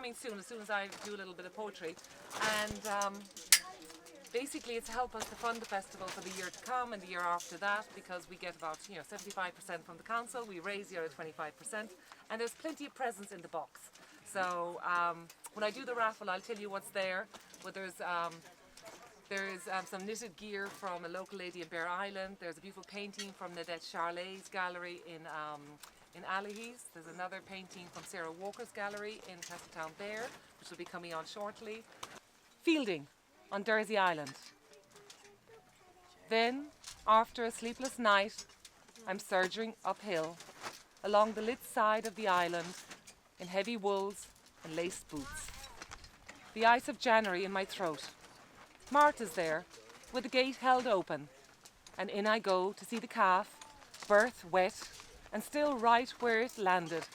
coming soon as I do a little bit of poetry. And basically it's to help us to fund the festival for the year to come and the year after that, because we get about 75% from the council, we raise the other 25%, and there's plenty of presents in the box. So when I do the raffle, I'll tell you what's there. But there's some knitted gear from a local lady in Beara Island. There's a beautiful painting from Nadette Charlet's gallery in Allihies. There's another painting from Sarah Walker's gallery in Castletown Bear, which will be coming on shortly. Fielding on Dursey Island. Then, after a sleepless night, I'm surging uphill along the lit side of the island in heavy wools and laced boots. The ice of January in my throat. Martha's there, with the gate held open, and in I go to see the calf, birth wet, and still right where it landed,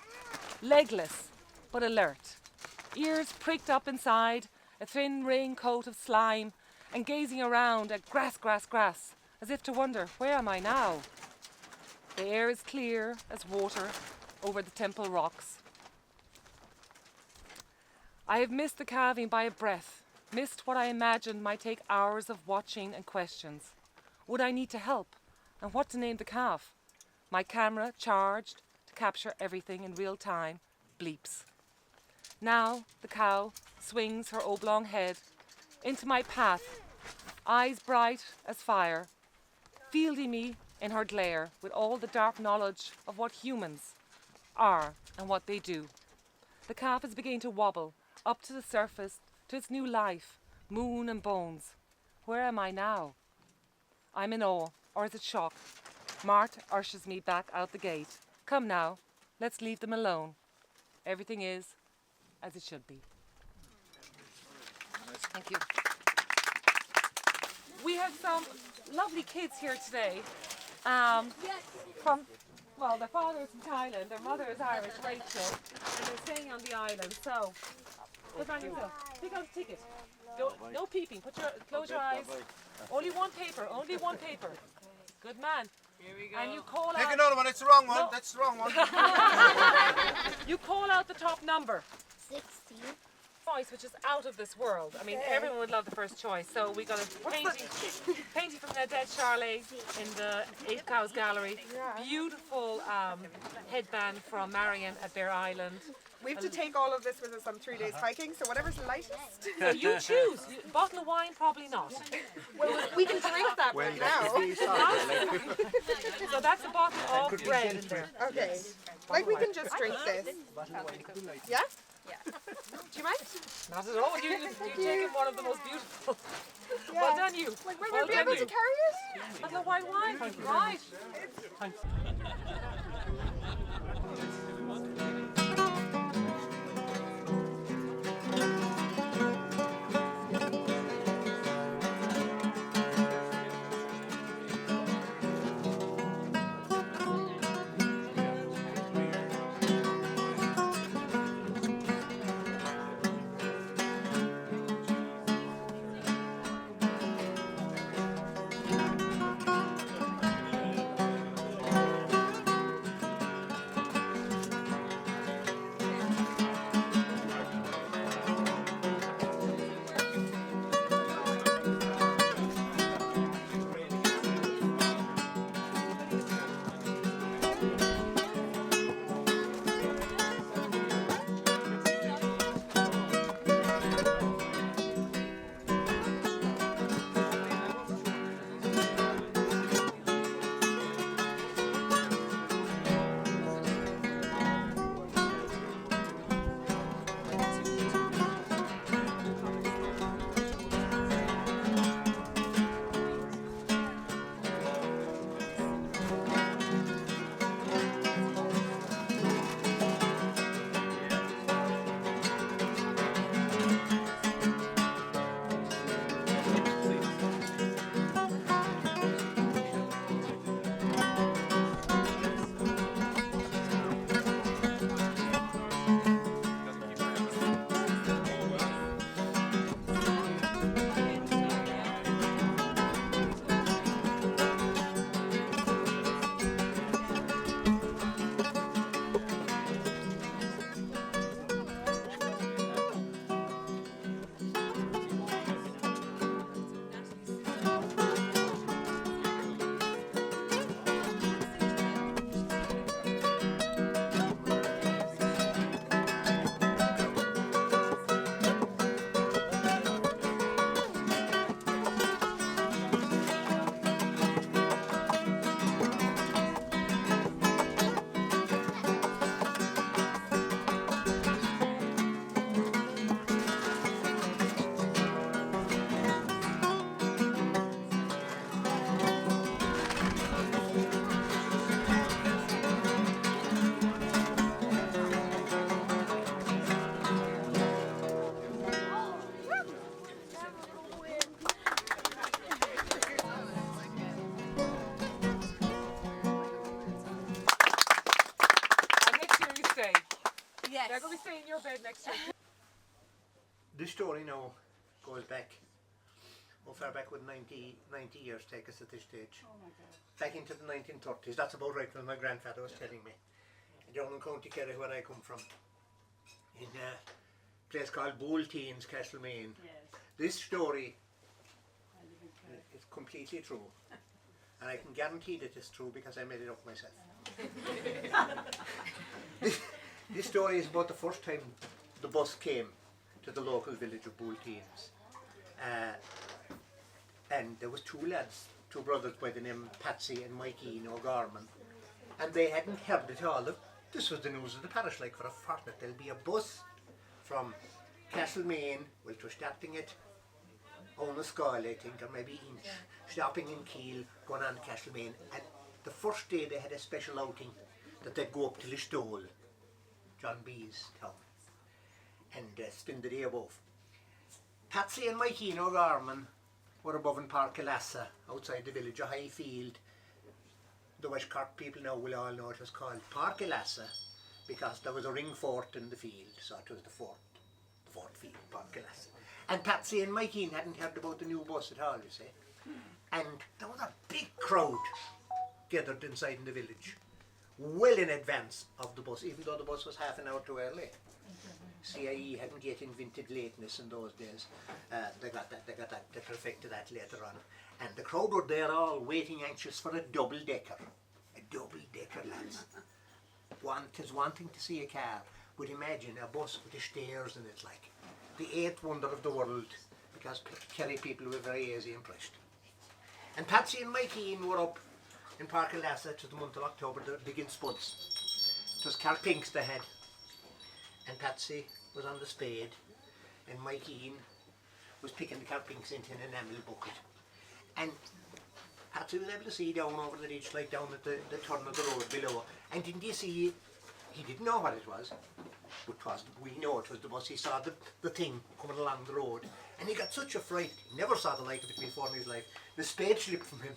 legless but alert, ears pricked up inside, a thin raincoat of slime, and gazing around at grass, as if to wonder, where am I now? The air is clear as water over the temple rocks. I have missed the calving by a breath, missed what I imagined might take hours of watching and questions. Would I need to help? And what to name the calf? My camera, charged to capture everything in real time, bleeps. Now the cow swings her oblong head into my path, eyes bright as fire, fielding me in her glare with all the dark knowledge of what humans are and what they do. The calf is beginning to wobble up to the surface, to its new life, moon and bones. Where am I now? I'm in awe, or is it shock? Mart ushers me back out the gate. Come now, let's leave them alone. Everything is as it should be. Thank you. We have some lovely kids here today. Their father is from Thailand, their mother is Irish, Rachel, and they're staying on the island. So, put on yourself. Pick out a ticket. No peeping. Close your eyes. Only one paper. Good man. Here we go. And you call out. Pick another one. It's the wrong one. No. That's the wrong one. You call out the top number. 16. Choice, which is out of this world. I mean, everyone would love the first choice. So we got a painting from Nadette Charlet in the Eight Cows Gallery. Beautiful headband from Marion at Beara Island. We have to take all of this with us on 3 days hiking, so whatever's lightest. So you choose. Bottle of wine, probably not. Well, we can drink that right now. So that's a bottle of bread in there. Okay. Like we can just drink this. Yeah? Yeah. Do you mind? Not at all. You've taken one of the most beautiful. Yeah. Well done, you. Like, will we be able to carry it? Bottle of white wine. Right. stay. Yes. They're going to be staying in your bed next week. This story now goes back, how far back would 90 years take us at this stage? Oh my God. Back into the 1930s, that's about right when my grandfather was telling me. Down in County Kerry, where I come from, in a place called Boolteens, Castlemaine. Yes. This story I live in Kerry. is completely true. And I can guarantee that it's true because I made it up myself. This story is about the first time the bus came to the local village of Boolteens. And there was two lads, two brothers by the name Patsy and Mikey O'Gorman. And they hadn't heard at all. This was the news of the parish, like for a fortnight. There'll be a bus from Castlemaine, which was starting at Onascoil, I think, or maybe Inch, stopping in Kiel, going on to Castlemaine. And the first day they had a special outing that they'd go up to Listowel, John B's town, and spend the day above. Patsy and Mikey O'Gorman were above in Park Elassa, outside the village, a high field. The West Cork people now will all know it was called Park Elassa because there was a ring fort in the field, so it was the fort field, Park Elassa. And Patsy and Mikey hadn't heard about the new bus at all, you see. And there was a big crowd gathered inside in the village, well in advance of the bus, even though the bus was half an hour too early. CIE hadn't yet invented lateness in those days. They got that, they perfected that later on. And the crowd were there all waiting anxious for a double-decker. A double-decker, lads. Wanting to see a car. But imagine a bus with the stairs in it, like the eighth wonder of the world, because Kerry people were very easy impressed. And Patsy and Mikey were up in Park Elassa to the month of October, the big spuds. It was carpinks they had. And Patsy was on the spade, and Mikey was picking the carpinks into an enamel bucket. And Patsy was able to see down over the ridge, like down at the turn of the road below. And didn't you see, he didn't know what it was, but we know it was the bus. He saw the thing coming along the road, and he got such a fright. He never saw the like of it before in his life. The spade slipped from him,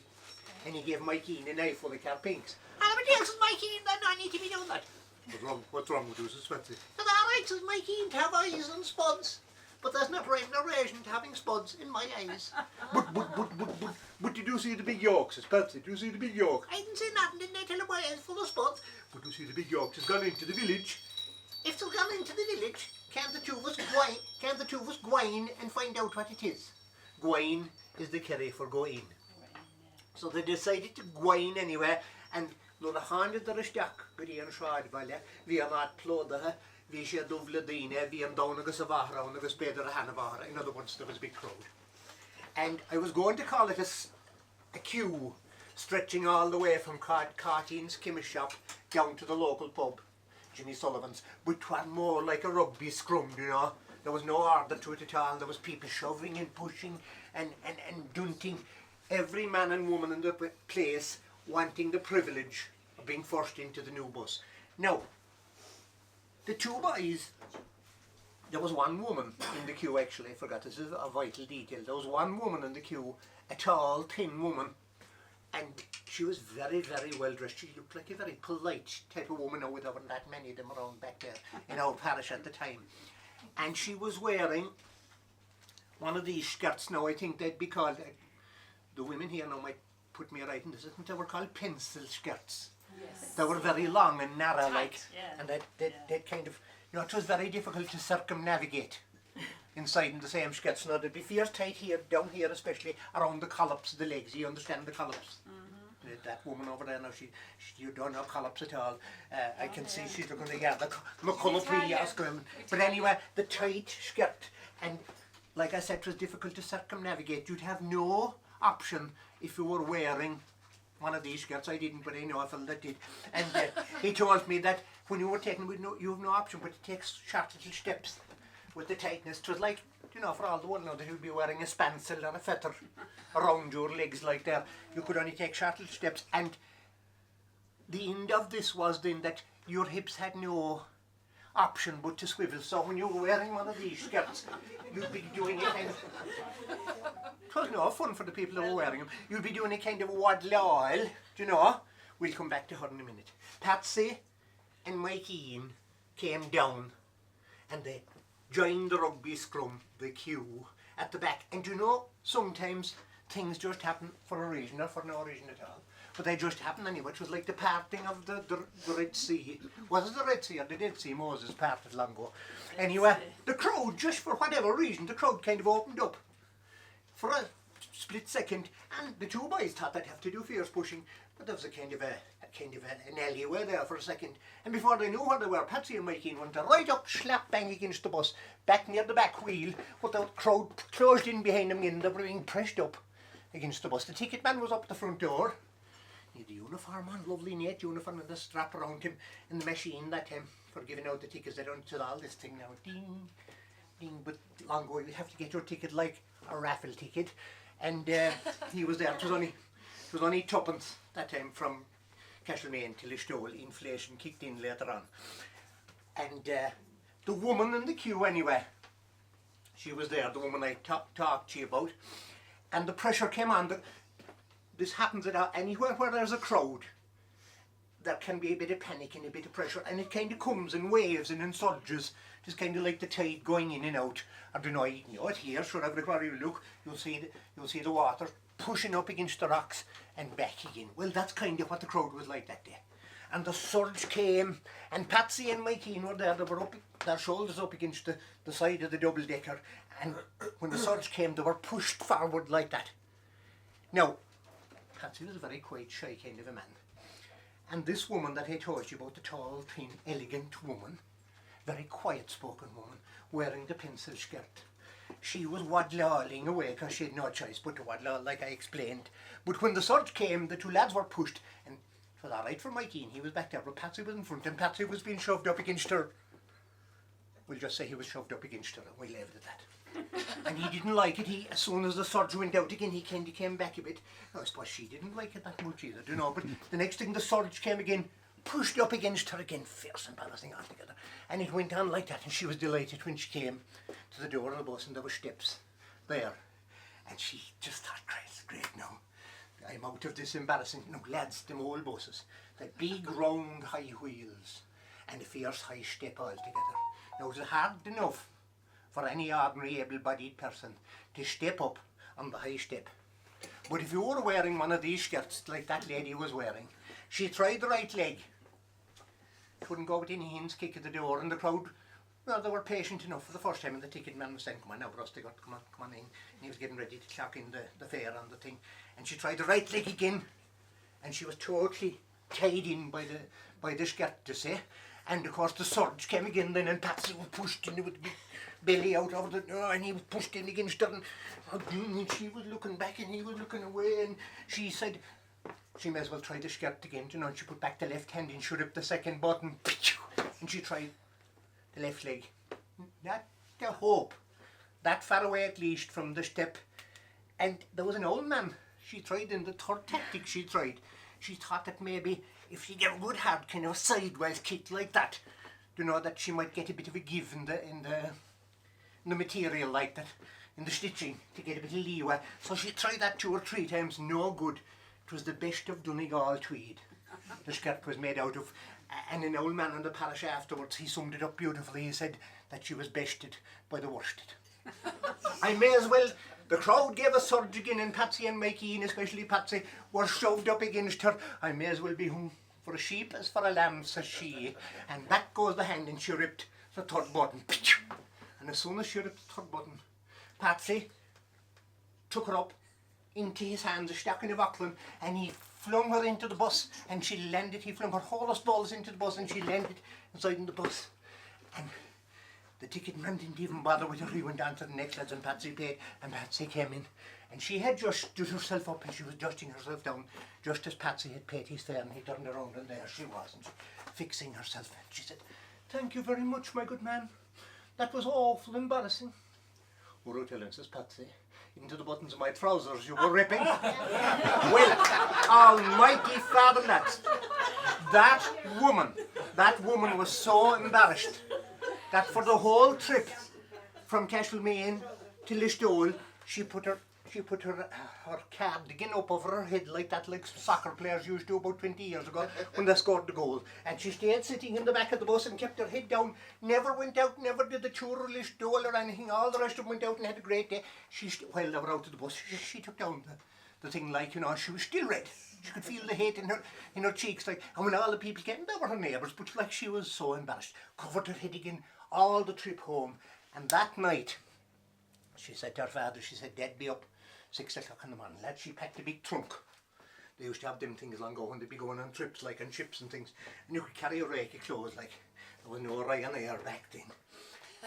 and he gave Mikey a knife full of carpinks. "Ah, but yes, Mikey, I need to be doing that." What's wrong with you, says Patsy? "It's all right," says Mikey, "to have eyes and spuds. But there's no relation to having spuds in my eyes." But did you see the big yolk, says Patsy? Do you see the big yolk? "I didn't say nothing, didn't I tell him my eyes full of spuds?" But you see the big yolk has gone into the village. "If they've gone into the village, can't the two of us gwine and find out what it is?" Gwine is the Kerry for go in. So they decided to gwine anyway, and no the handed the stack, good and shard balle, we are not plodder, we shall dovle dine, we am down agus a vahra, and agus better a hanavahra. In other words, there was a big crowd. And I was going to call it a queue, stretching all the way from Carteen's Kimmish shop down to the local pub, Jimmy Sullivan's, but it was more like a rugby scrum, you know. There was no order to it at all. There was people shoving and pushing and dunting. Every man and woman in the place wanting the privilege of being first into the new bus. Now, the two boys, there was one woman in the queue actually, I forgot, this is a vital detail. There was one woman in the queue, a tall, thin woman, and she was very, very well dressed. She looked like a very polite type of woman. Now, there weren't that many of them around back there in our parish at the time. And she was wearing one of these skirts. Now, I think they'd be called, the women here now might put me right in this, they were called pencil skirts. Yes. They were very long and narrow, like, and they'd kind of, you know, it was very difficult to circumnavigate inside in the same skirts. Now, they'd be fierce tight here, down here especially, around the collops of the legs. You understand the collops? That woman over there now, she you don't know collops at all. I can see she's looking at the McCullough. But anyway, the tight skirt, and like I said, it was difficult to circumnavigate. You'd have no option if you were wearing one of these skirts. I didn't, but I know a fellow that did. And he told me that when you were taking, you have no option but to take short little steps with the tightness. It was like, you know, for all the world now that you'd be wearing a spancel or a feather around your legs like that. You could only take short little steps, and the end of this was then that your hips had no option but to swivel. So when you were wearing one of these skirts, you'd be doing a kind of, it was no fun for the people who were wearing them. You'd be doing a kind of waddle oil, do you know? We'll come back to her in a minute. Patsy and Mikey came down and they joined the rugby scrum, the queue, at the back. And you know, sometimes things just happen for a reason or for no reason at all. But they just happened anyway. It was like the parting of the Red Sea. Was it the Red Sea or the Dead Sea? Moses parted long ago. Anyway, the crowd, just for whatever reason, the crowd kind of opened up for a split second, and the two boys thought they'd have to do fierce pushing, but there was a kind of an alleyway there for a second, and before they knew where they were, Patsy and Mikey went right up, slap bang against the bus, back near the back wheel, with the crowd closed in behind them again. They were being pressed up against the bus. The ticket man was up the front door. He had the uniform on, lovely neat uniform, with the strap around him, and the machine that for giving out the tickets. They don't do all this thing now, ding, ding, but long ago you'd have to get your ticket like a raffle ticket, and he was there. It was only tuppence that time from Castlemaine till Listowel. Inflation kicked in later on, and the woman in the queue anyway, she was there, the woman I talked to you about, and the pressure came on. This happens at anywhere where there's a crowd. There can be a bit of panic and a bit of pressure, and it kind of comes in waves and in surges. It's kind of like the tide going in and out. I don't know, you know it here, sure, everywhere you look, you'll see the water pushing up against the rocks and back again. Well, that's kind of what the crowd was like that day. And the surge came, and Patsy and Mikey were there. They were up, their shoulders up against the side of the double-decker, and when the surge came, they were pushed forward like that. Now, Patsy was a very quiet, shy kind of a man. And this woman that I told you about, the tall, thin, elegant woman, very quiet-spoken woman, wearing the pencil skirt. She was waddling away because she had no choice but to waddle, like I explained. But when the surge came, the two lads were pushed, and it was all right for Mikey, and he was back there, but Patsy was in front, and Patsy was being shoved up against her. We'll just say he was shoved up against her, and we left it at that. And he didn't like it. As soon as the surge went out again, he kind of came back a bit. I suppose she didn't like it that much either, don't know. But the next thing, the surge came again, pushed up against her again, fierce embarrassing altogether. And it went on like that, and she was delighted when she came to the door of the bus, and there were steps there. And she just thought, great now. I'm out of this embarrassing. No, lads, them old buses, the big round high wheels, and a fierce high step altogether. Now, it was hard enough for any ordinary able-bodied person to step up on the high step. But if you were wearing one of these skirts like that lady was wearing, she tried the right leg. Couldn't go with any hands kick at the door, and the crowd, well, they were patient enough for the first time, and the ticket man was saying, come on now, Rusty, come on in. And he was getting ready to clock in the fare on the thing. And she tried the right leg again, and she was totally tied in by the skirt, to say. And of course the surge came again then, and Patsy was pushed in with the belly out of the, and he was pushed in against her, and she was looking back and he was looking away, and she said she may as well try the skirt again, you know, and she put back the left hand and she ripped the second button, and she tried the left leg. Not the hope, that far away at least from the step. And there was an old man, she tried in the third tactic she tried. She thought that maybe if she gave a good hard kind of sideways kick like that, you know, that she might get a bit of a give in the material like that, in the stitching, to get a bit of leeway. So she tried that 2 or 3 times, no good. It was the best of Donegal tweed the skirt was made out of. And an old man in the parish afterwards, he summed it up beautifully. He said that she was bested by the worsted. I may as well, the crowd gave a surge again, and Patsy and Mikey, and especially Patsy, were shoved up against her. I may as well be hung for a sheep as for a lamb, says she. And back goes the hand, and she ripped the third button. And as soon as she ripped the third button, Patsy took her up into his hands, a stocking of Auckland, and he flung her into the bus, and she landed. He flung her whole balls into the bus, and she landed inside in the bus. And the ticket man didn't even bother with her. He went on to the next lads, and Patsy paid, and Patsy came in, and she had just stood herself up, and she was dusting herself down just as Patsy had paid his fare, and he turned around, and there she was, and fixing herself. And she said, "Thank you very much, my good man. That was awful embarrassing." "Oh, telling," says Patsy, "into the buttons of my trousers you were ripping." Well, almighty father lads, that woman was so embarrassed that for the whole trip from Castlemaine to Listowel, she put her she put her cardigan up over her head like that, like soccer players used to about 20 years ago when they scored the goal. And she stayed sitting in the back of the bus and kept her head down, never went out, never did the churlish dole or anything. All the rest of them went out and had a great day. While they were out of the bus, she took down the thing, like, you know, she was still red. She could feel the hate in her cheeks, like, and when all the people came, they were her neighbours, but like she was so embarrassed, covered her head again all the trip home. And that night, she said to her father, she said, Dad, be up 6 o'clock in the morning. Lad, she packed a big trunk. They used to have them things long ago when they'd be going on trips, like on ships and things, and you could carry a rake of clothes, like, there was no Ryanair back then.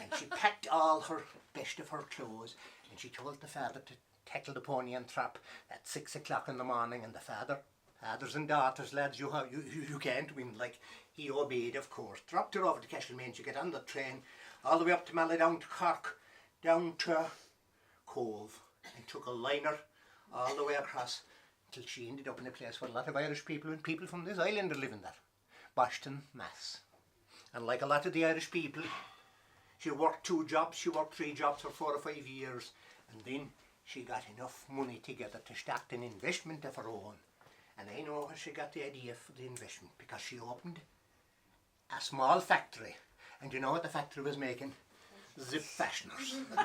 And she packed all her best of her clothes, and she told the father to tackle the pony and trap at 6 o'clock in the morning. And the fathers and daughters, lads, you can't win. Like, he obeyed, of course. Dropped her over to Castlemaine. She got on the train all the way up to Mallow, down to Cork, down to Cove, and took a liner all the way across until she ended up in a place where a lot of Irish people and people from this island are living there, Boston, Mass. And like a lot of the Irish people, she worked 2 jobs, she worked 3 jobs for 4 or 5 years, and then she got enough money together to start an investment of her own. And I know how she got the idea for the investment, because she opened a small factory. And you know what the factory was making? Zip fasteners. The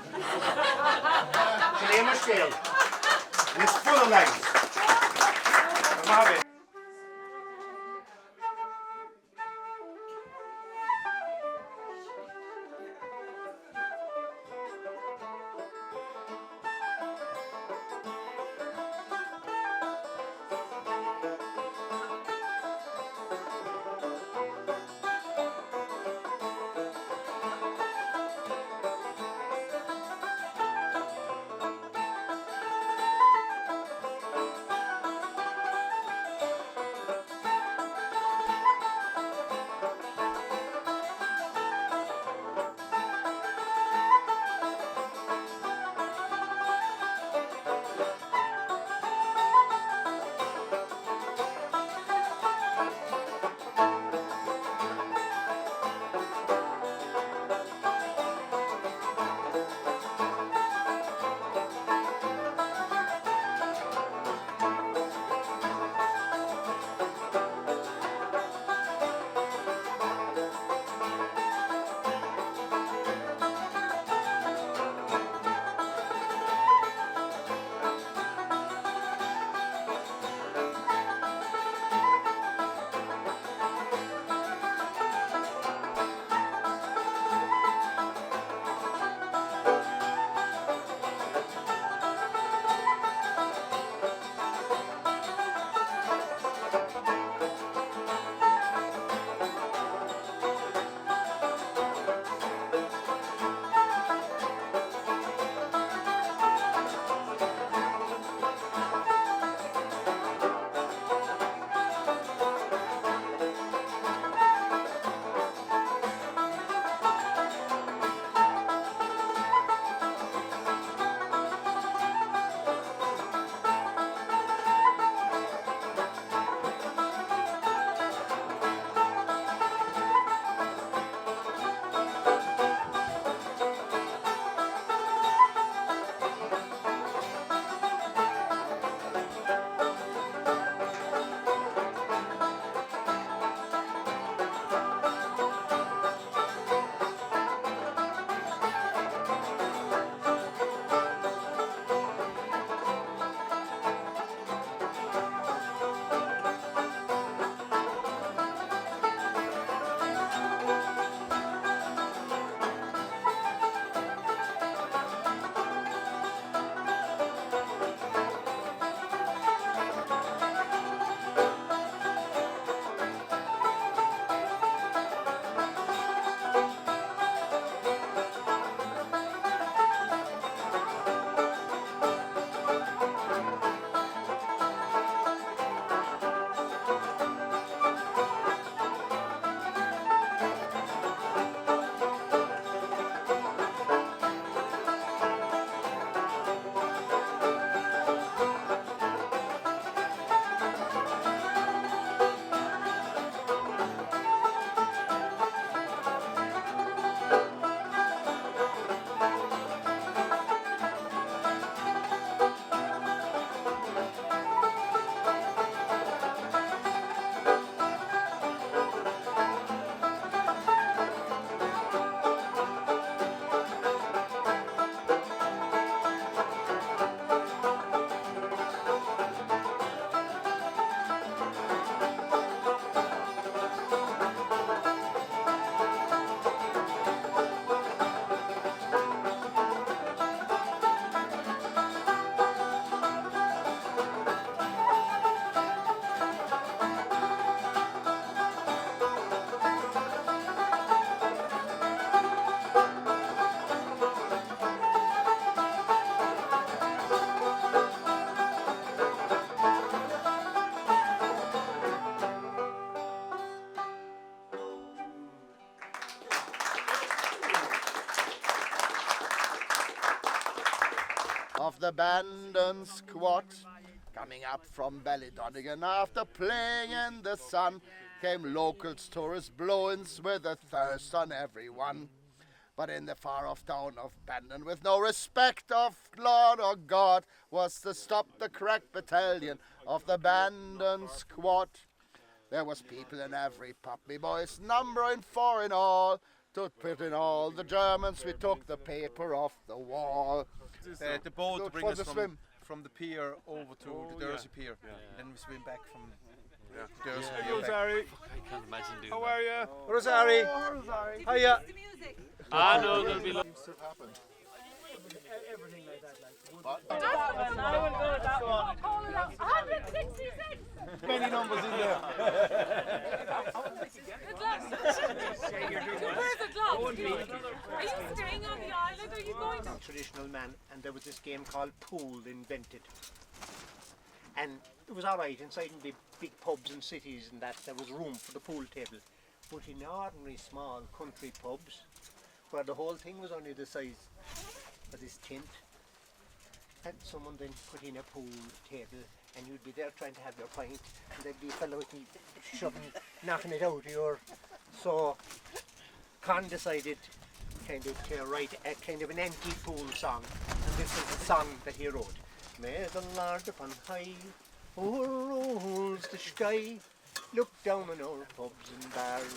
name was Shell. And it's full of lines. of the Bandon squad. Coming up from Ballydonnegan after playing in the sun, came locals, tourists, blow-ins with a thirst on everyone. But in the far-off town of Bandon, with no respect of Lord or God, was to stop the crack battalion of the Bandon squad. There was people in every pub, me boys, numbering 4 in all. To put in all the Germans, we took the paper off the wall. The boat Good brings for us the swim. from the pier over to the Dursey pier. Then we swim back from the Dursey pier. Hello, back. Zari. I can't imagine doing How that. are you? Rosari. Hiya. Ah, no, there'll be Many numbers in there. Where's the glove? Are you staying on the island? Are you going to? Traditional man, and there was this game called pool invented. And it was alright inside in the big pubs and cities and that there was room for the pool table. But in ordinary small country pubs, where the whole thing was only the size of this tent, and someone then put in a pool table and you'd be there trying to have your pint and there'd be a fellow with shoving, knocking it out of your... So Con decided kind of to write a kind of an anti-pool song, and this is the song that he wrote. May the Lord upon high, o'errules the sky, look down on our pubs and bars,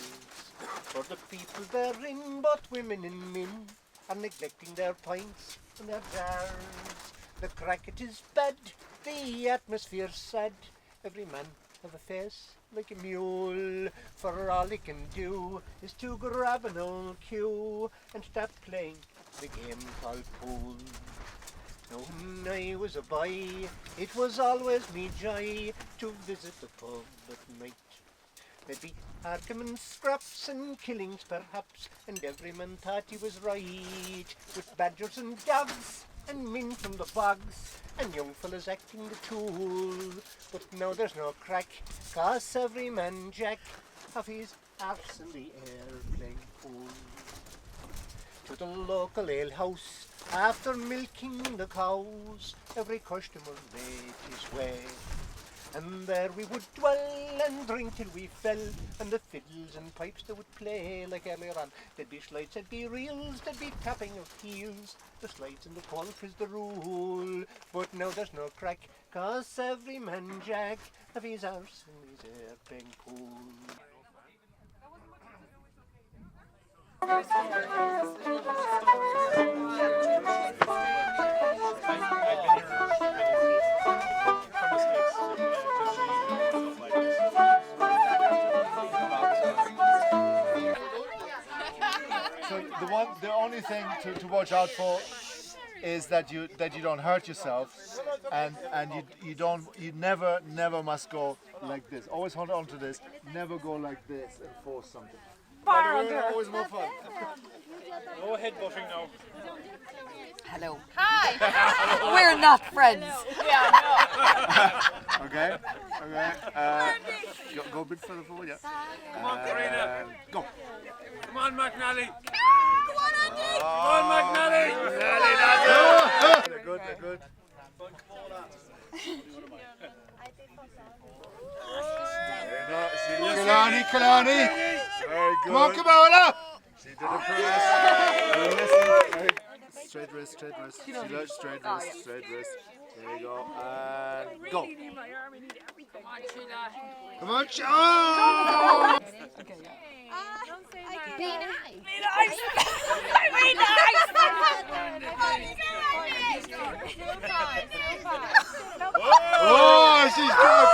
for the people therein, both women and men, are neglecting their pints and their jars. The crack is bad, the atmosphere's sad, every man have a face like a mule, for all he can do is to grab an old cue and start playing the game called pool. Now when I was a boy, it was always me joy to visit the pub at night. There'd be arguments, scraps and killings perhaps, and every man thought he was right, with badgers and dogs and men from the bogs, and young fellas acting the tool. But now there's no crack, 'cause every man jack have his arse in the air playing pool. To the local alehouse, after milking the cows, every customer made his way. And there we would dwell and drink till we fell, and the fiddles and pipes they would play like earlier on. There'd be slides, there'd be reels, there'd be tapping of heels. The slides and the golf is the rule, but now there's no crack, 'cause every man jack have his arse in his airplane pool. So the only thing to watch out for is that you don't hurt yourself, and you never must go like this. Always hold on to this. Never go like this and force something. Fire on there. Always more fun. No headbutting now. Hello. Hi. We're not friends. Okay. Go a bit further forward, yeah. Come on, Karina. Go. Come on, McNally. Go on, Andy. Come on, McNally. They're good. Kalani. Very good. Come on, Kamala. She did the press. Straight wrist. Straight wrist. There you go. And go. Come on, Sean. Okay, yeah. Be nice. Be Oh, she's good.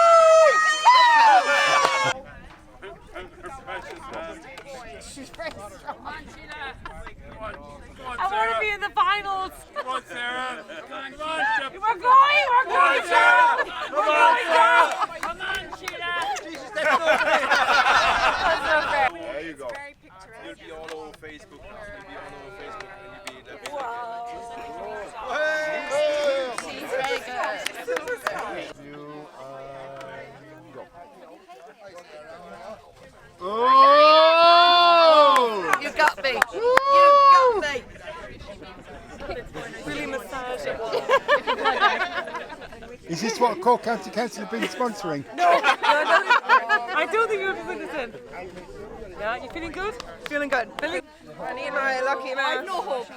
She's very strong. I want to be in the finals. Come on, Sarah. Come on, Jeff. We're going, Sarah. We're going, Sarah. Come on, Sheila. Jesus, that's no fair. There you go. You'll be all over Facebook now. And you'll be in She's very good. You go. Oh! You got me. You got me. Really massage it. Is this what Cork County Council have been sponsoring? I don't think you're putting this in. Yeah, you feeling good? Feeling good. I need my lucky man. I have no hope.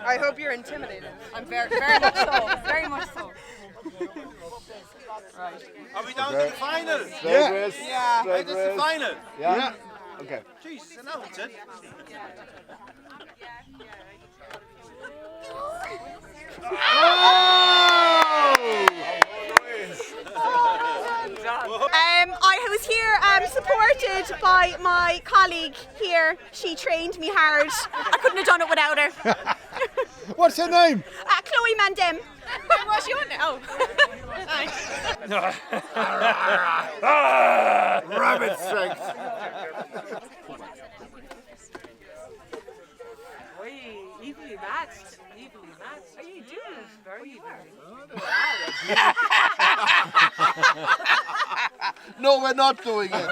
I hope you're intimidated. I'm very much so. Very much so. Right. Are we down to the final? Yeah. Yeah. This is the final. Yeah. Okay. Jesus, announce it. I was here supported by my colleague here. She trained me hard. I couldn't have done it without her. What's her name? Chloe Mandem. What's your name? Oh. Rabbit strength. Evenly matched. Evenly matched. Are you doing it very evenly? No, we're not doing it.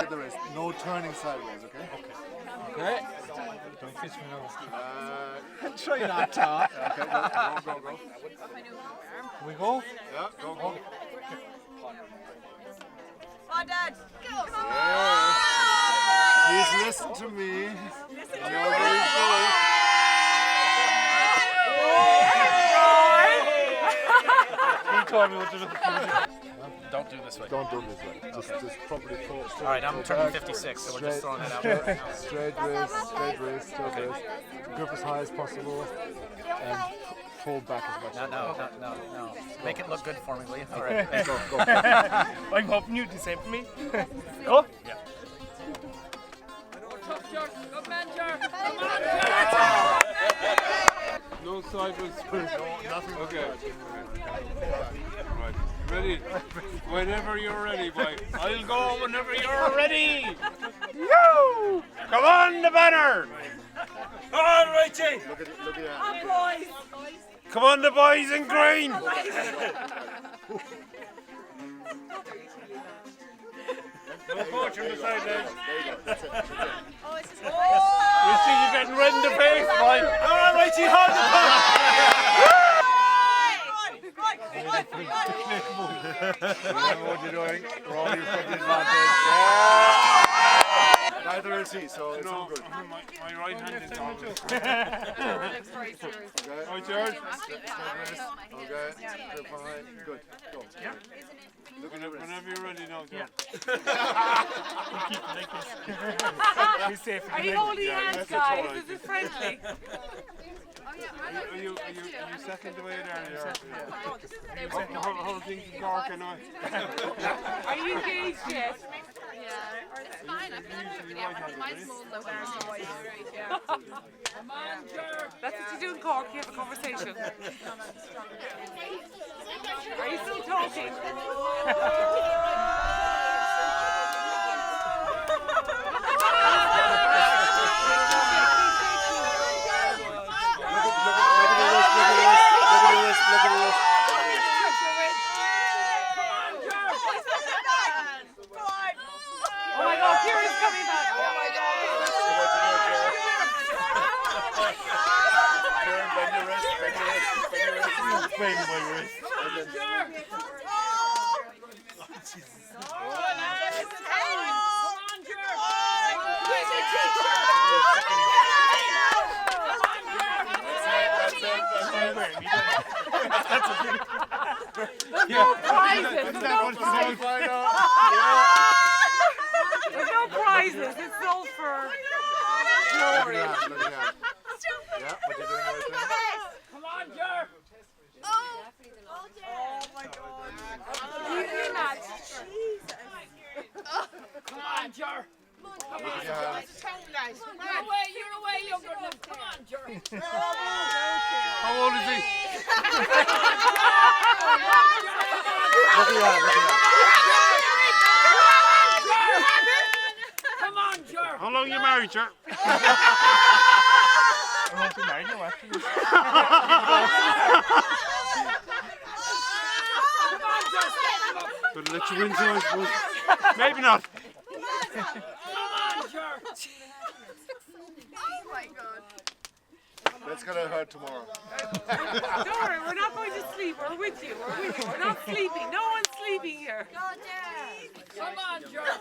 There is no turning sideways, okay? Okay. Don't fish me nose. Try not to. Okay, go. Can we go? Yeah, go. Oh, Dad. Come on. Please listen to me. He told me what to do. Don't do this way. Don't do this way. Just properly pull. All right, I'm turning 56, so we're just throwing it out there. Straight wrist, still wrist. Grip as high as possible. And pull back as much as possible. No. Make it look good for me, will you? All right, Go. I'm hoping you do the same for me. Go. Yeah. No sideways. Nothing. Okay. Right. Ready? Whenever you're ready, boy. I'll go whenever you're ready. Yo! Come on, the banner. Come on, Richie. Look at that. Come on, the boys in green. No coach on the side there. Richie, you're getting red in the face, boy. Come on, Richie, hold the puck. What you're doing? Roll, you've got the advantage. Neither is he, so it's all good. My right hand is on. Right, George. Okay. Grip high. Good. Go. Yeah. Whenever you're ready now, Joe. He's safe. Are you holding hands, guys? Is this friendly? Are you second away there? How things in Cork and I? Are you engaged yet? It's fine. I've been my small low That's what you do in Cork, you have a conversation. Are you still talking? Oh my God, Kieran's coming back. Oh my God. Bend your wrist. Bend my wrist. There's no prizes. There's no prizes. It's all for glory. Yeah, what you're doing right there. Come on, Jer. Oh my God. Evening match. Come on, Jer. Look at your hands. You're away, you're good enough. Come on, Jer. How old is he? Look at that. Come on, Jer. How long are you married, Jer? I won't be married now after this. Gonna let you win, so I suppose. Maybe not. Oh my god. That's gonna hurt tomorrow. Don't worry, we're not going to sleep. We're with you. We're with you. We're not sleeping. No one's sleeping here. Come on, Joe.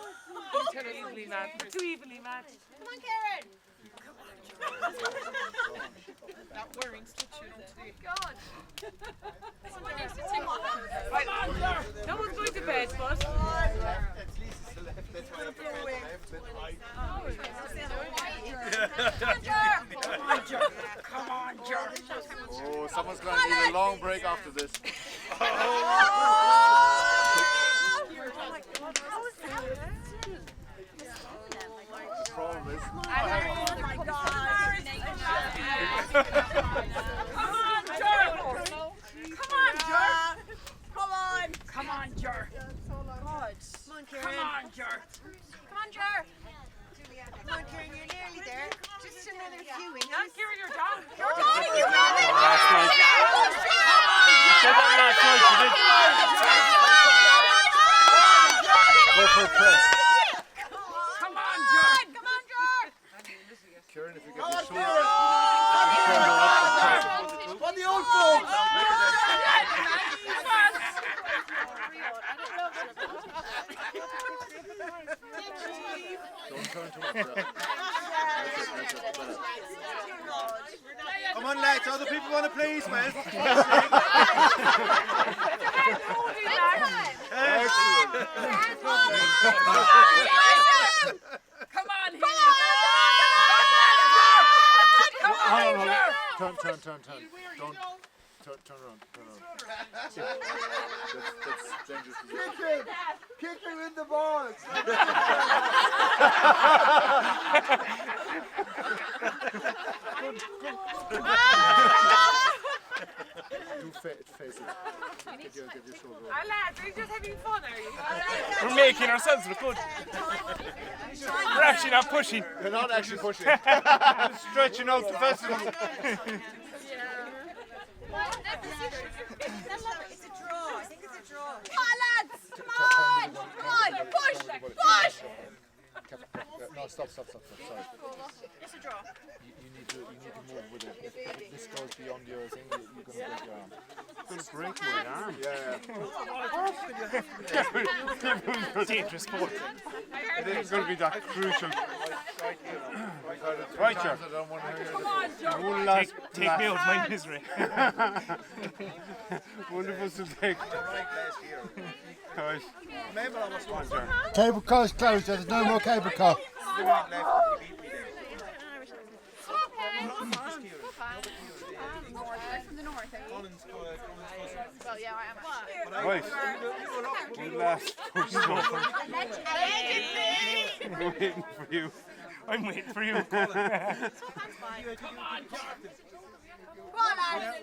Too evenly mad. We're too evenly mad. Come on, Karen. Not wearing stitches today. God. Someone needs to take one. Right. No one's going to bed, but... Come on, George. Oh, someone's gonna need a long break after this. The problem is... Oh my God. Come on, George. Come on, George. Come on. Come on, George. Come on, Karen. Come on, George. Come on, George. Come on, Karen, you're nearly there. Just another few inches. Not Karen, your dog. Your dog, you have it. Last night. You said that last night, you did. Go for a press. Come on, George. Come on, George. Karen, if you get your shoulder... What the old folks? Don't turn too much. That's it. Come on, lads. Other people want to play, man. Excellent. Come on, Turn. Don't. Turn around. That's dangerous. Kick him in the balls. Do face it. Get your shoulder up. Lads, are you just having fun, are you? We're making ourselves look good. We're actually not pushing. They're not actually pushing. Stretching out the festival. It's a draw. I think it's a draw. Come on, lads. Come on. Push. No, stop. Sorry. It's a draw. You need to move with it. If this goes beyond your thing, you're gonna break your arm. Gonna break my arm. Yeah. Dangerous sport. It's gonna be that crucial. Right, sir. One last. Take me out of my misery. One of us will take. Guys. Cable car's closed. There's no more cable car. From the north, are you? Well, yeah, I am. Right. One last push. We're waiting for you. I'm waiting for you. Come on, George. Go on, lads.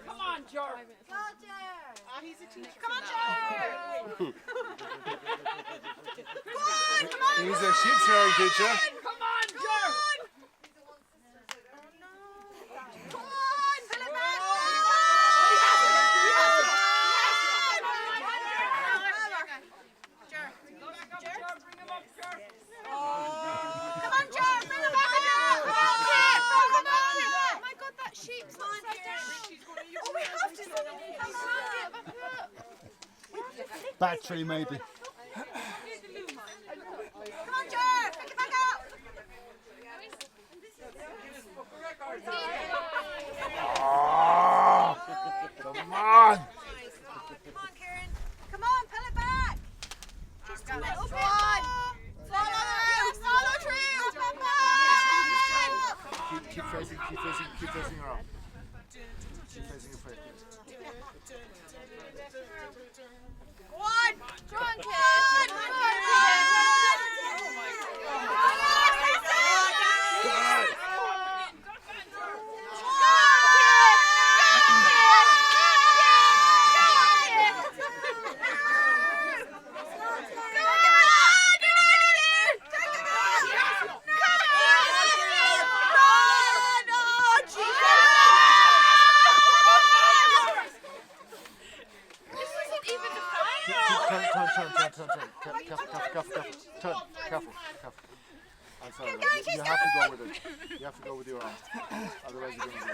Come on, George. He's a teacher. Come on, George. He's a sheep shearing teacher. Come on, George. Come on, Philip. Come on, George. Bring him back, George. Come on. My God, that sheep's upside down. Oh, we have to. Come on. Battery, maybe. Come on, George. Pick it back up. Come on. Come on, Karen. Come on, pull it back. Just a little bit. Follow through. Keep facing her up. Keep facing your face. Go on. Go on, Karen. Turn. Careful. I'm sorry. You have to go with it. You have to go with your arms. Otherwise you're going to lose.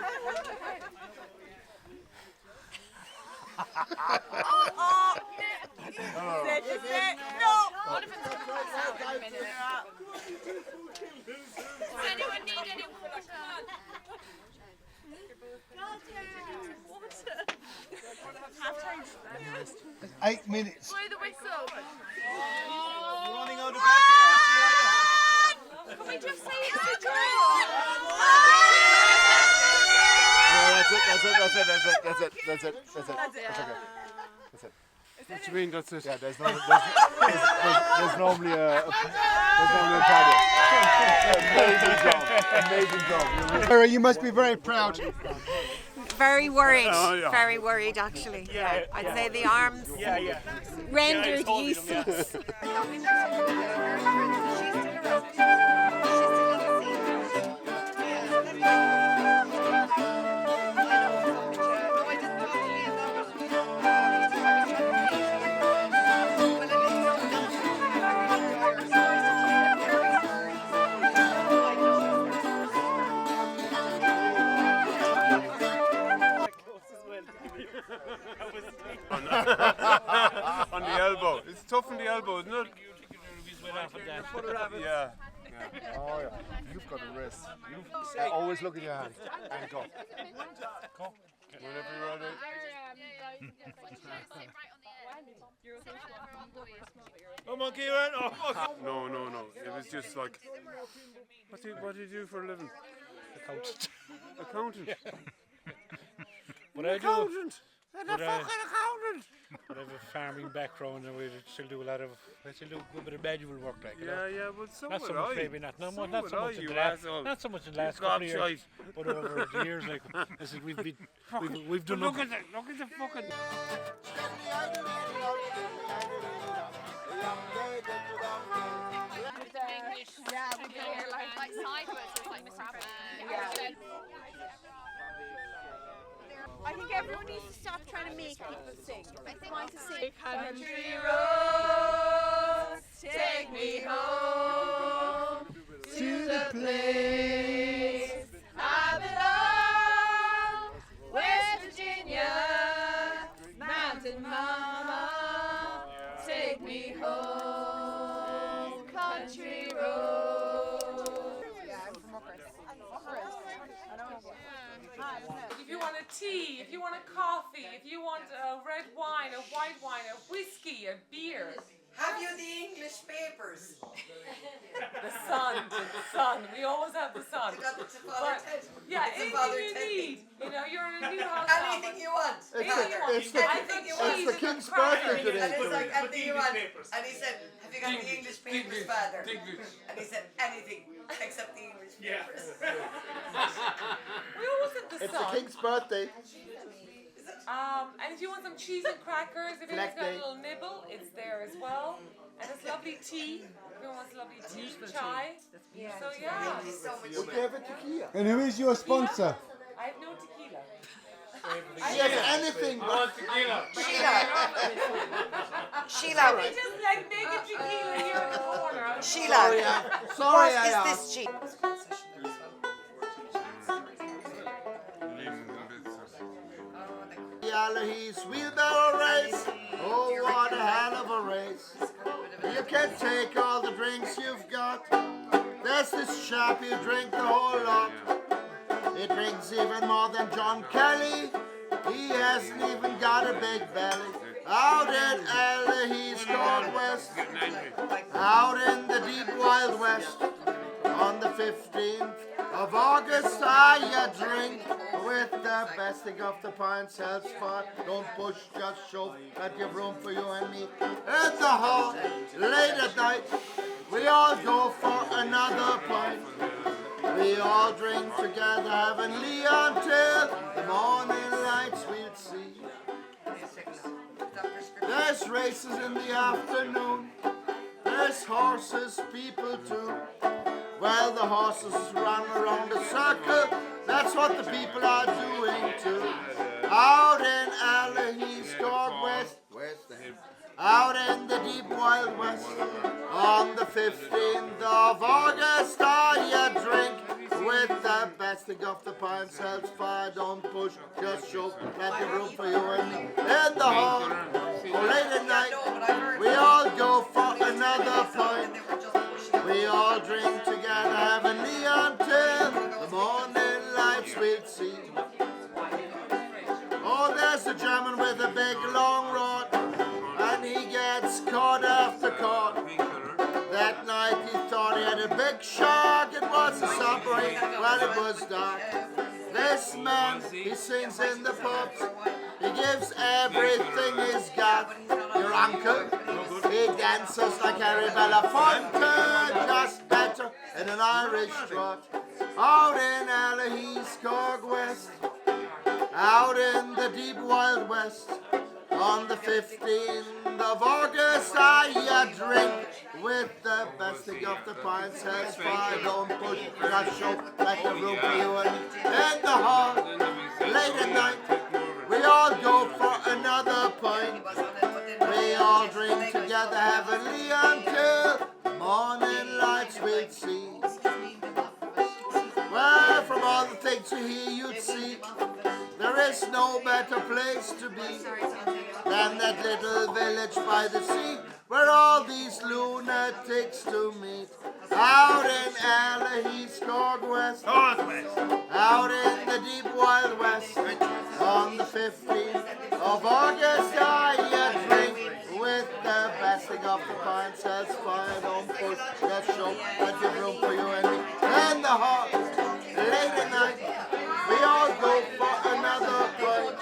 What if it's going to pass out in a minute? Does anyone need any water? Half-time. 8 minutes. Blow the whistle. Running out of Can we just say it's a draw? That's it. That's okay. That's it. What do you mean, that's it? Yeah, there's normally a paddle. Amazing job. Sarah, you must be very proud. Very worried. Oh, yeah. Very worried, actually. Yeah. I'd say the arms rendered useless. On the elbow. It's tough on the elbow, isn't it? Yeah. Oh yeah. You've got a wrist. Always look at your hand and go. Whenever you're ready. Come on, Kieran. No. It was just like, what do you do for a living? Accountant. What I do? Accountant. But fucking accountant. But I have a farming background and we still do a bit of manual work, like, you know. Yeah, but so not would so much, I. maybe not so much in you the last, asshole. not so much in the last couple of years, but over the years, like, this is, we've done. Look at the fucking. Yeah, we go here like sideways, it's like Mr. I think everyone needs to stop trying to make people sing. I want to sing. Country roads, take me home to the place I belong. West Virginia, Mountain Mama, take me home, country roads. If you want a tea, if you want a coffee, if you want a red wine, a white wine, a whiskey, a beer. Have you the English papers? The sun. We always have the sun. Yeah, anything you need. You know, you're in a new house. Anything you want. It's the king's birthday today. And it's like, anything you want. And he said, have you got the English papers, father? And he said, anything except the English papers. We always have the sun. It's the king's birthday. And if you want some cheese and crackers, if anyone's got a little nibble, it's there as well. And it's lovely tea. Everyone wants lovely tea, chai. So yeah. Would you have a tequila? And who is your sponsor? I have no tequila. Yes, anything. Sheila. We just like make a tequila here in the corner. Sheila. Sorry, what is this cheap? He's wheelbarrow race. Oh, what a hell of a race. You can take all the drinks you've got. There's this chap, you drink the whole lot. He drinks even more than John Kelly. He hasn't even got a big belly. Out in East Cork West. Out in the deep wild west. On the 15th of August, I drink with the best thing of the pints, helps far. Don't push, just shove, that give room for you and me. At the hall, late at night, we all go for another pint. We all drink together heavenly until the morning lights we'll see. There's races in the afternoon, there's horses, people too. Well, the horses run around a circle, that's what the people are doing too. Out in East Cork West, Out in the deep wild west, on the 15th of August, I drink with the best of the pints, helps fire, don't push, just show, plenty room for you and me. In the hall, late at night, we all go for another pint. We all drink together heavenly until the morning lights we'll see. Oh, there's the German with a big long rod, and he gets caught after caught. That night he thought he had a big shark, it was a submarine, well it was dark. This man, he sings in the pubs, he gives everything he's got. Your uncle, he dances like Harry Belafonte, just better in an Irish trot. Out in East Cork West, out in the deep wild west, on the 15th of August, I drink with the best of the pints, has fire, don't push, just show, like the room for you and me. In the hall, late at night, we all go for another pint. We all drink together heavenly until the morning lights we'll see. Well, from all the things you hear, you'd see, there is no better place to be than that little village by the sea where all these lunatics to meet. Out in East Cork West, out in the deep wild west, on the 15th of August, I drink with the best of the pints, has fire, don't push, just show, plenty of room for you and me. In the hall, late at night, we all go for another pint.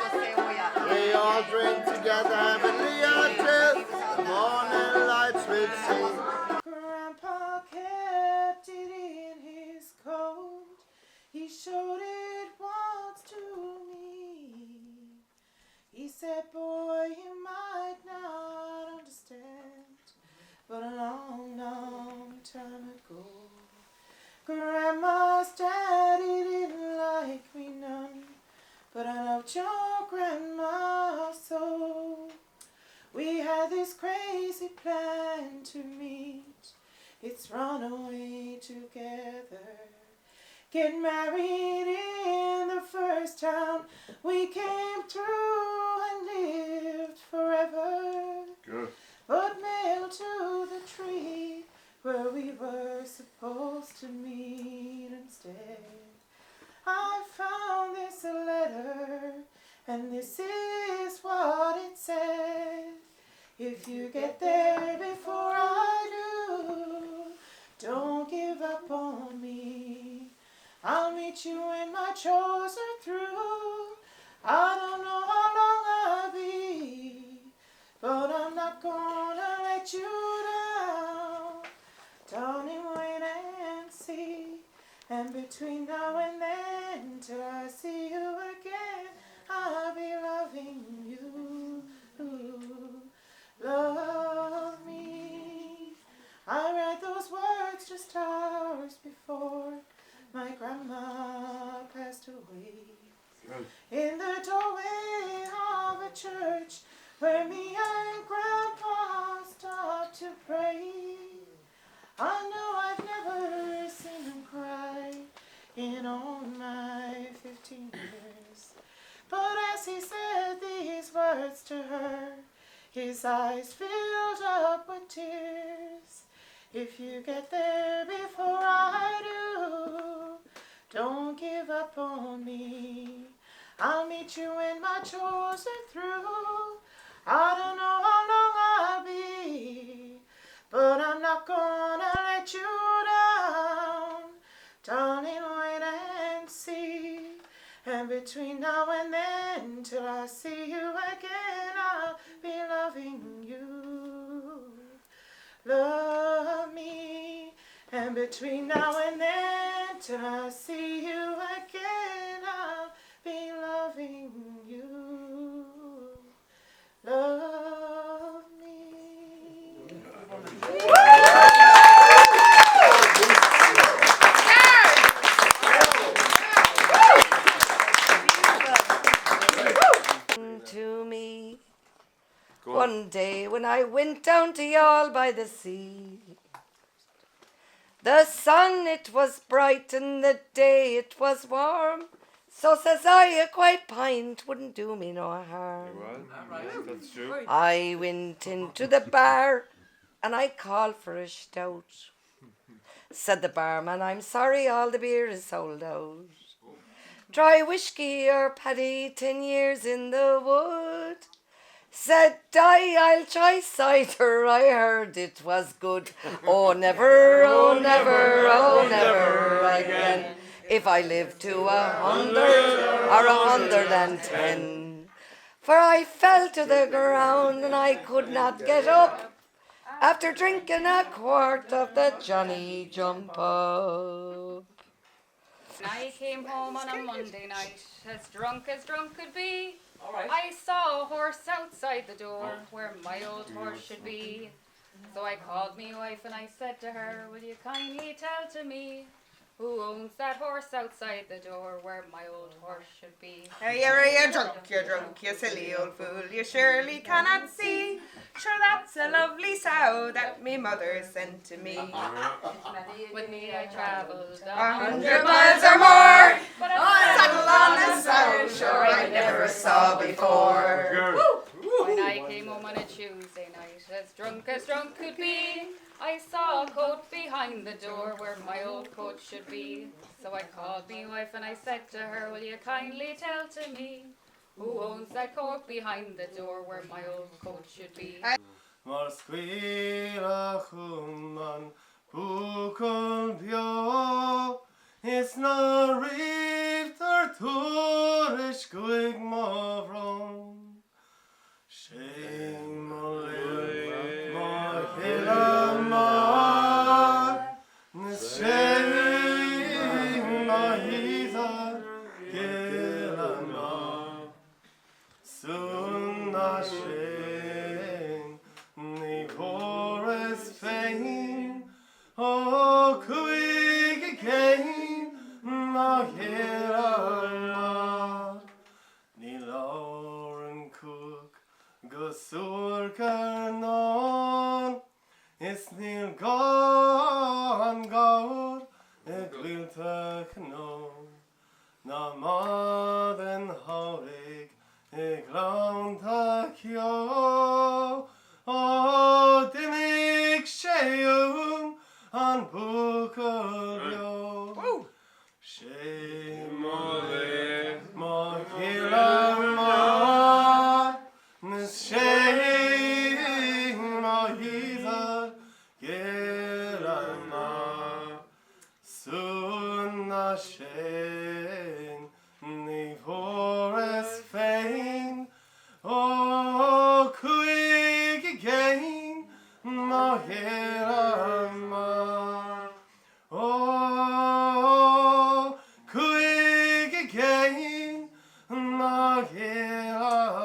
We all drink together heavenly until the morning lights will see. Grandpa kept it in his coat. He showed it once to me. He said, boy, you might not understand, but a long, long time ago, Grandma's daddy didn't like me none, but I loved your grandma so. We had this crazy plan to meet, it's run away together, get married in the first town we came through and lived forever. Good. But mailed to the tree where we were supposed to meet instead, I found this letter, and this is what it said. If you get there before I do, don't give up on me. I'll meet you when my chores are through. I don't know how long I'll be, but I'm not gonna let you down. Darling, wait and see, and between now and then, till I see you again, I'll be loving you. Love me. I read those words just hours before my grandma passed away. In the doorway of a church where me and Grandpa stopped to pray. I know I've never seen him cry in all my 15 years. But as he said these words to her, his eyes filled up with tears. If you get there before I do, don't give up on me. I'll meet you when my chores are through. I don't know how long I'll be, but I'm not gonna let you down. Darling, wait and see, and between now and then, till I see you again, I'll be loving you. Love me, and between now and then, till I see you again, I'll be loving you. Love me. To me, one day went down to Youghal by the sea. The sun it was bright and the day it was warm, so says I a quiet pint wouldn't do me no harm. That's true. I went into the bar and I called for a stout. Said the barman, I'm sorry, all the beer is sold out. Try whiskey or paddy, 10 years in the wood. Said I, I'll try cider, I heard it was good. Oh never, oh never, oh never again. If I live to 100 or 110. For I fell to the ground and I could not get up after drinking a quart of the Johnny Jump Up. I came home on a Monday night, as drunk could be. I saw a horse outside the door where my old horse should be. So I called me wife and I said to her, will you kindly tell to me who owns that horse outside the door where my old horse should be? You're drunk, you silly old fool, you surely cannot see. Sure, that's a lovely sow that me mother sent to me. With me I travelled 100 miles or more, but saddle on a sow, sure I never saw before. When I came home on a Tuesday night, as drunk could be, I saw a coat behind the door where my old coat should be. So I called me wife and I said to her, will you kindly tell to me who owns that coat behind the door where my old coat should be? Mar squeera chuman bukul bio is na rifter tourish guig mavron. Shame live my hilamar, shame my hither gilamar. Soon na shame ni forest fame, oh quick again my hilamar. Ni Lauren Cook Gosur Carnon is nil gone gaur eglilta kno na maden horig eglanta kyo o dimik sheum an bukalyo shame ole ma hilamar shame ma hither gelamar soon na shame ni forest fame oh quick again ma hilamar oh quick again ma hilamar.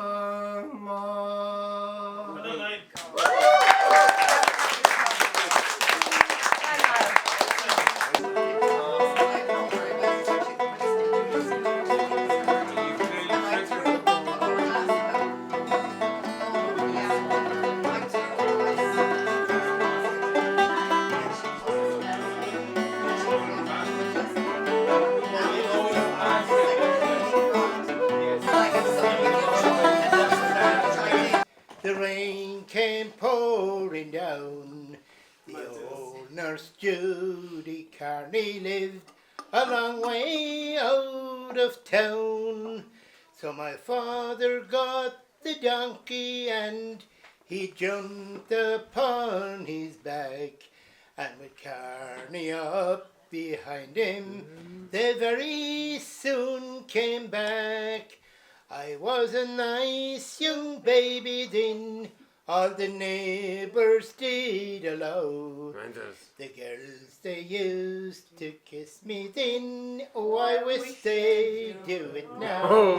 The rain came pouring down. The old nurse Judy Carney lived a long way out of town. So my father got the donkey and he jumped upon his back. And with Carney up behind him, they very soon came back. I was a nice young baby then, all the neighbours did allow. The girls they used to kiss me then, oh I wish they'd do it now.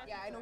Yeah, I know